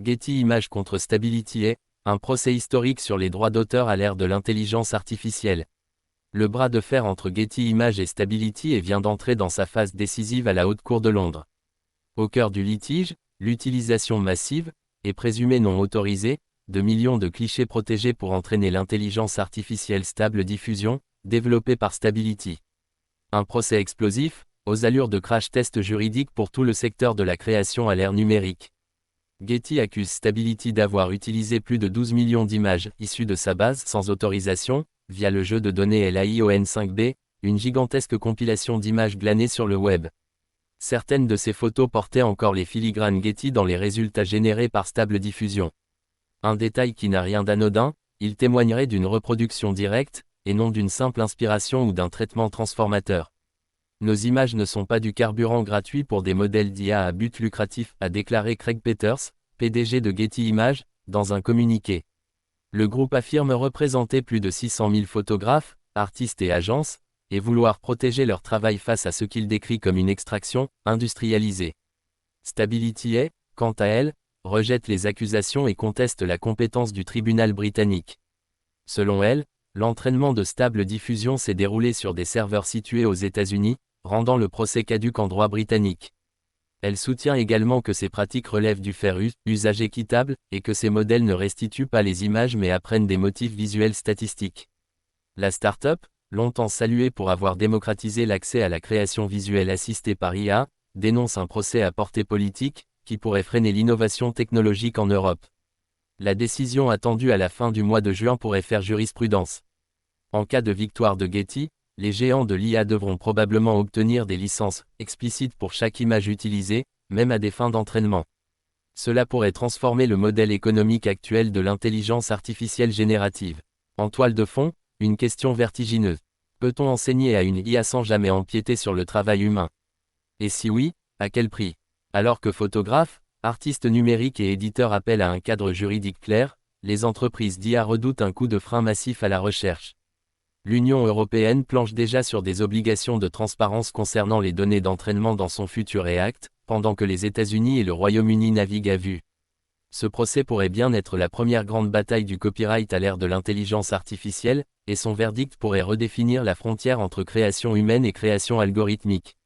Getty Images contre Stability AI, un procès historique sur les droits d'auteur à l'ère de l'intelligence artificielle. Le bras de fer entre Getty Images et Stability AI vient d'entrer dans sa phase décisive à la Haute Cour de Londres. Au cœur du litige, l'utilisation massive, et présumée non autorisée, de millions de clichés protégés pour entraîner l'intelligence artificielle Stable Diffusion, développée par Stability. Un procès explosif, aux allures de crash test juridique pour tout le secteur de la création à l'ère numérique. Getty accuse Stability d'avoir utilisé plus de 12 millions d'images issues de sa base sans autorisation, via le jeu de données LAION5B, une gigantesque compilation d'images glanées sur le web. Certaines de ces photos portaient encore les filigranes Getty dans les résultats générés par Stable Diffusion. Un détail qui n'a rien d'anodin, il témoignerait d'une reproduction directe, et non d'une simple inspiration ou d'un traitement transformateur. Nos images ne sont pas du carburant gratuit pour des modèles d'IA à but lucratif, a déclaré Craig Peters, PDG de Getty Images, dans un communiqué. Le groupe affirme représenter plus de 600 000 photographes, artistes et agences, et vouloir protéger leur travail face à ce qu'il décrit comme une extraction industrialisée. Stability AI, quant à elle, rejette les accusations et conteste la compétence du tribunal britannique. Selon elle, l'entraînement de Stable Diffusion s'est déroulé sur des serveurs situés aux États-Unis, rendant le procès caduc en droit britannique. Elle soutient également que ces pratiques relèvent du fair usage équitable, et que ces modèles ne restituent pas les images mais apprennent des motifs visuels statistiques. La start-up, longtemps saluée pour avoir démocratisé l'accès à la création visuelle assistée par IA, dénonce un procès à portée politique, qui pourrait freiner l'innovation technologique en Europe. La décision attendue à la fin du mois de juin pourrait faire jurisprudence. En cas de victoire de Getty, les géants de l'IA devront probablement obtenir des licences explicites pour chaque image utilisée, même à des fins d'entraînement. Cela pourrait transformer le modèle économique actuel de l'intelligence artificielle générative. En toile de fond, une question vertigineuse. Peut-on enseigner à une IA sans jamais empiéter sur le travail humain? Et si oui, à quel prix? Alors que photographes, artistes numériques et éditeurs appellent à un cadre juridique clair, les entreprises d'IA redoutent un coup de frein massif à la recherche. L'Union européenne planche déjà sur des obligations de transparence concernant les données d'entraînement dans son futur React, pendant que les États-Unis et le Royaume-Uni naviguent à vue. Ce procès pourrait bien être la première grande bataille du copyright à l'ère de l'intelligence artificielle, et son verdict pourrait redéfinir la frontière entre création humaine et création algorithmique.